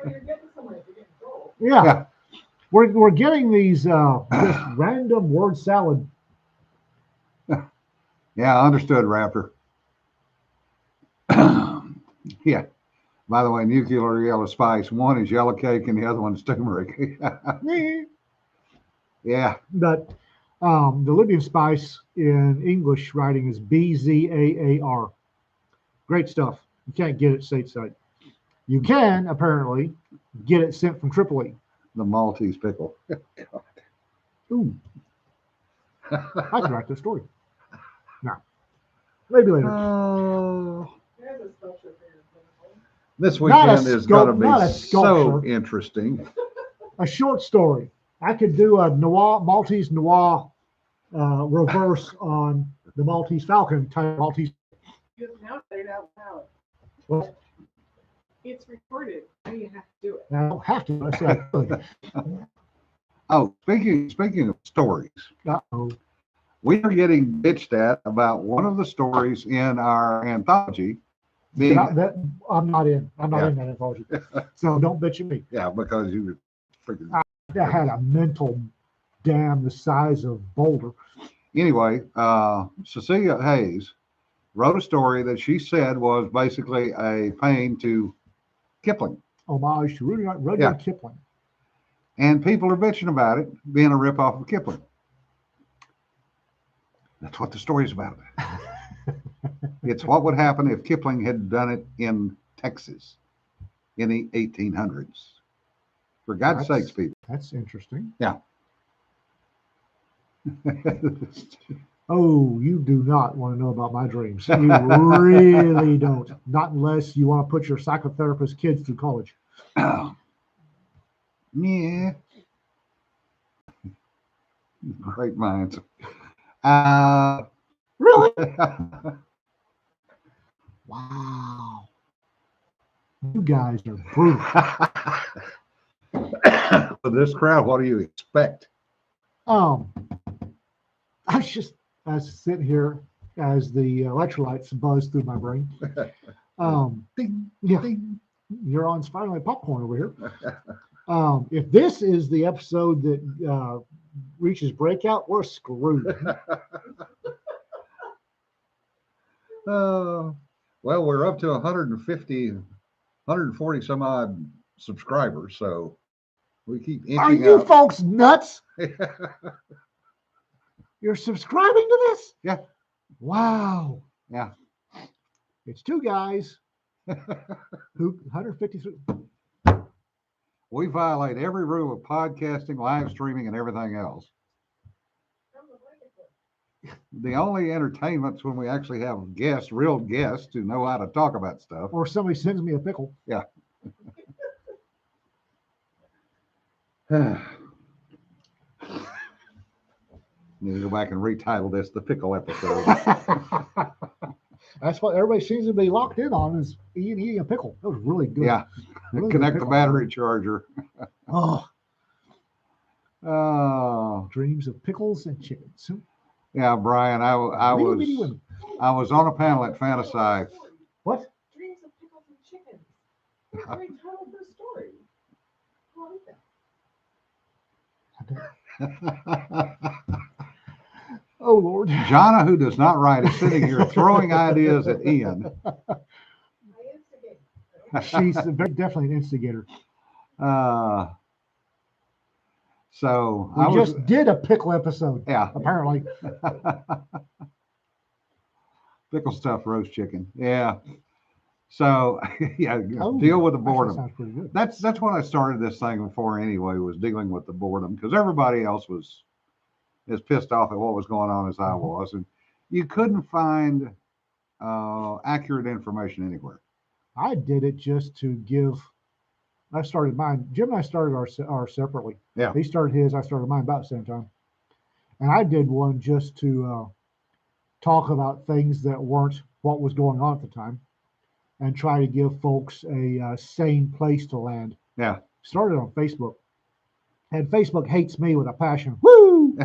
you're getting somewhere. You're getting gold. Yeah. Yeah. We're getting these just random word salad. Yeah, understood, Raptor. Yeah. By the way, nuclear yellow spice. One is yellow cake and the other one's turmeric. Yeah. But the Libyan spice in English writing is BZAAR. Great stuff. You can't get it stateside. You can apparently get it sent from Tripoli. The Maltese pickle. Ooh, I can write this story. No, maybe later. Oh. There's a sculpture for your pinnacle. This Not a weekend is going to not a be so sculpture. interesting. A short story. I could do a Maltese noir reverse on the Maltese Falcon type Maltese. You have now said it out loud. What? It's recorded. Now you have to do it. I don't have to. I said I could. Oh, speaking of stories, Uh-oh. we are getting bitched at about one of the stories in our anthology being, I'm not in. I'm not Yeah. in that anthology. So don't bitch at me. yeah, because you freaking. I had a mental dam the size of Boulder. Anyway, Cecilia Hayes wrote a story that she said was basically a pain to Kipling. Homage to Rudyard Yeah. Kipling. And people are bitching about it being a ripoff of Kipling. That's what the story's about. It's what would happen if Kipling had done it in Texas in the 1800s. For God's That's- sakes, people. That's interesting. Yeah. Oh, you do not want to know about my dreams. You really don't. Not unless you want to put your psychotherapist kids through college. Yeah. Great minds. Really? Wow. You guys are brutal. For this crowd, what do you expect? I was sitting here as the electrolytes buzz through my brain. Ding, Yeah, ding. you're on Spider-Man popcorn over here. If this is the episode that reaches breakout, we're screwed. Well, we're up to 150, 140 some odd subscribers, so we keep Are inching you up. folks nuts? You're subscribing to this? Yeah. Wow. Yeah. It's two guys who 153. We violate every rule of podcasting, live streaming, and everything else. The only entertainment's when we actually have guests, real guests, who know how to talk about stuff. Or somebody sends me a pickle. Need to go back and retitle this the pickle episode. That's what everybody seems to be locked in on is eating a pickle. That was really good. Yeah. Really good Connect the pickle. battery charger. Oh, Oh, dreams of pickles and chickens. yeah, Brian. Little bitty women. I was on a panel at Fantasy. What? Dreams of pickles and chickens. What a great title for a story. I like that. Oh, Lord. Jonna, who does not write, is sitting here throwing ideas at Ian. I instigate. She's very definitely an instigator. So We I was, just did a pickle episode, yeah, apparently. pickle stuffed roast chicken. Yeah. So yeah, Oh, deal with the actually boredom. sounds pretty good. That's what I started this thing for anyway, was dealing with the boredom, because everybody else was as pissed off at what was going on as I was, and you couldn't find accurate information anywhere. I did it just to give I started mine. Jim and I started ours separately. Yeah. He started his, I started mine about the same time. And I did one just to talk about things that weren't what was going on at the time and try to give folks a sane place to land. Yeah. Started on Facebook. And Facebook hates me with a passion. Woo!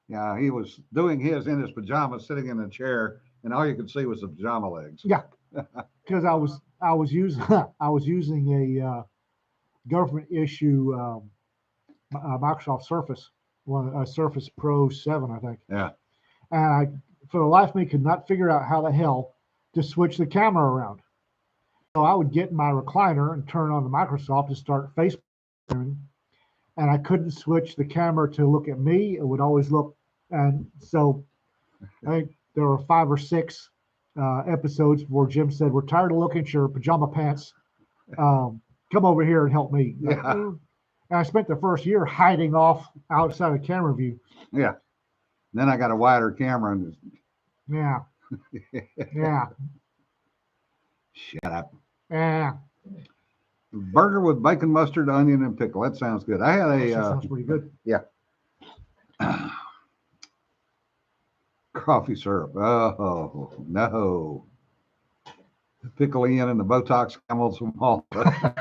Yeah, he was doing his in his pajamas, sitting in a chair, and all you could see was the pajama legs. Yeah. Because I was using I was using a government issue Microsoft Surface, Surface Pro 7, I think. Yeah. And I, for the life of me, could not figure out how the hell to switch the camera around. So I would get in my recliner and turn on the Microsoft to start Facebook, and I couldn't switch the camera to look at me. It would always look, and so I think there were 5 or 6 episodes where Jim said, "We're tired of looking at your pajama pants. Come over here and help me." Yeah. And I spent the first year hiding off outside of camera view. Yeah. Then I got a wider camera and Yeah, yeah, shut up. yeah. Burger with bacon, mustard, onion, and pickle. That sounds good. I had That a sounds pretty good. coffee syrup. Oh no. The pickle in and the Botox camels from Malta.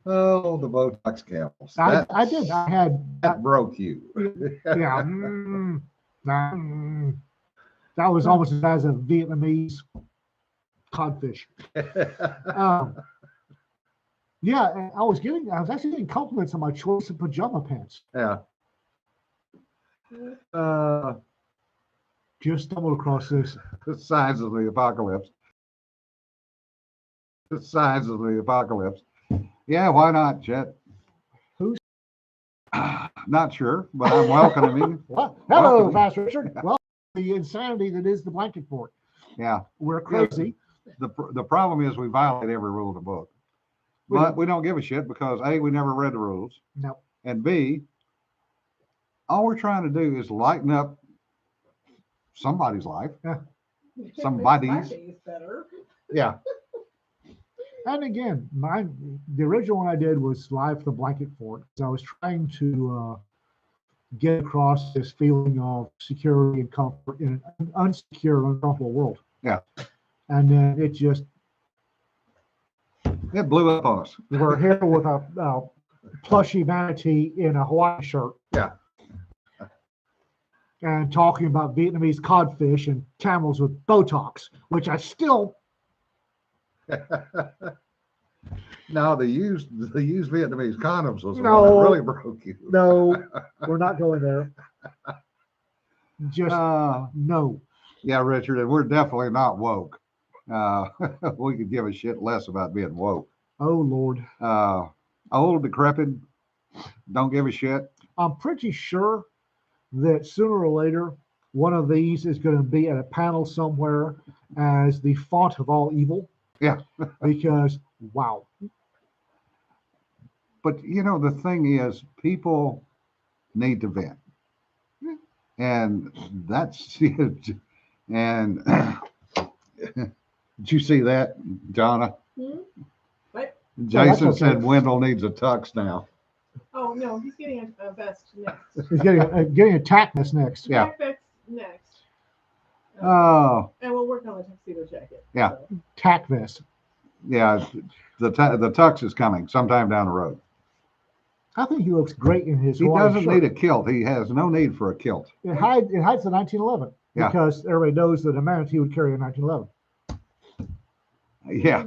Oh, the Botox camels. I did. I had That broke you. yeah. That was almost as bad as a Vietnamese codfish. Yeah, and I was actually getting compliments on my choice of pajama pants. Yeah. Just stumbled across this. The signs of the apocalypse. The signs of the apocalypse. Yeah, why not, Chet? Who's- Not sure, but I'm welcoming him. Well, hello, Welcome. Fast Richard. Well, the insanity that is the blanket fort. Yeah. We're crazy. The problem is we violate every rule of the book. We But don't- we don't give a shit because A, we never read the rules. No. And B, all we're trying to do is lighten up somebody's life. Somebody's. My day's better. Yeah. And again, the original one I did was Live for the Blanket Fort. So I was trying to get across this feeling of security and comfort in an unsecure, uncomfortable world. Yeah. And then it just, It blew up on us. we're here with a plushy vanity in a Hawaiian shirt. Yeah. And talking about Vietnamese codfish and camels with Botox, which I still, No, the used Vietnamese condoms was the one No. that really broke you. no, we're not going there. Just no. Yeah, Richard, and we're definitely not woke. We could give a shit less about being woke. Oh, Lord. Old, decrepit, don't give a shit. I'm pretty sure that sooner or later, one of these is going to be at a panel somewhere as the font of all evil. Yeah. Because, wow. But you know, the thing is, people need to vent, and that's it. And did you see that, Jonna? What? Jason okay. said Wendell needs a tux now. Oh, no, he's getting a vest next. He's getting attacked this next. Yeah. Black vest next. Oh, And we'll work on the tuxedo jacket. Yeah. So. Tack vest. yeah, the tux is coming sometime down the road. I think he looks great in his He Hawaiian doesn't shirt. need a kilt. He has no need for a kilt. It hides the 1911 Yeah. because everybody knows that a manatee would carry a 1911. Yeah,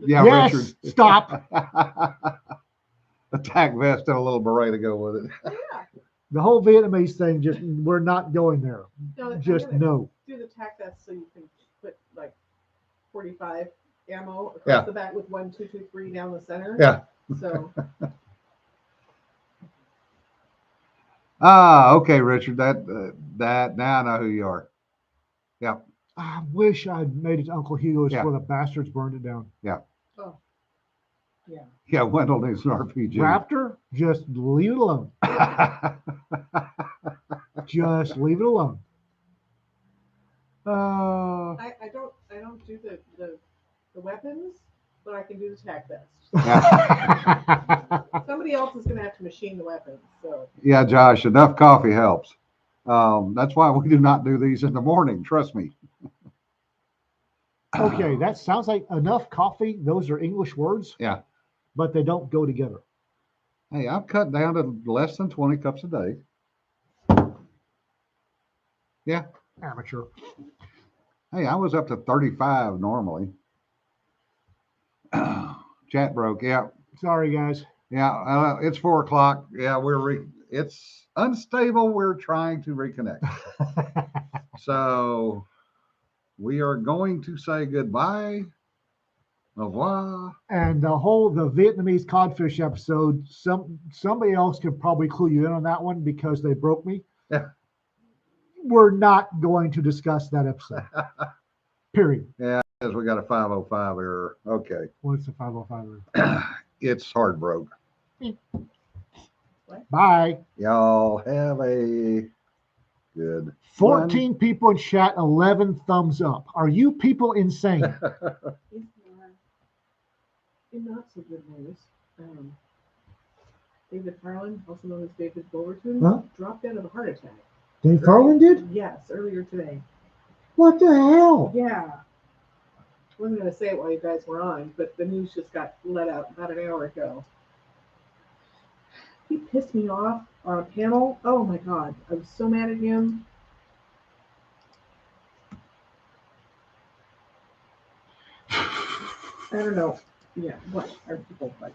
yeah, Yes, Richard. stop. A tack vest and a little beret to go with it. Yeah. The whole Vietnamese thing, just we're not going there. No, I'm Just gonna no. do the tack vest so you can put like 45 ammo across Yeah. the back with 1, 2, 2, 3 down the center. Yeah. So Okay, Richard. That now I know who you are. Yeah, I wish I'd made it to Uncle Hugo's Yeah. before the bastards burned it down. yeah. yeah. Wendell needs an RPG. Raptor, just leave it alone. Just leave it alone. Uh, I don't do the the weapons, but I can do the tack vest. Yeah. Somebody else is gonna have to machine the weapons, so. Yeah, Josh, enough coffee helps. That's why we do not do these in the morning. Trust me. Okay, that sounds like enough coffee. Those are English words. Yeah. But they don't go together. Hey, I've cut down to less than 20 cups a day. Yeah. Amateur. Hey, I was up to 35 normally. Chat broke. Yeah. Sorry, guys. Yeah. It's 4 o'clock. Yeah. It's unstable. We're trying to reconnect. So we are going to say goodbye. Au revoir. And the Vietnamese codfish episode, somebody else can probably clue you in on that one because they broke me. Yeah. We're not going to discuss that episode. Period. Yeah, because we got a 505 error. Okay. What's the 505? It's hard broke. Bye. Y'all have a good 14 people in chat, 11 thumbs up. Are you people insane? In not so good news, David Farland, also known as David Bullerton, Huh? dropped out of a heart attack. Dave Farland did? Yes, earlier today. What the hell? Yeah. I wasn't going to say it while you guys were on, but the news just got let out about an hour ago. He pissed me off on a panel. Oh my God. I was so mad at him. I don't know. Yeah, what are people like?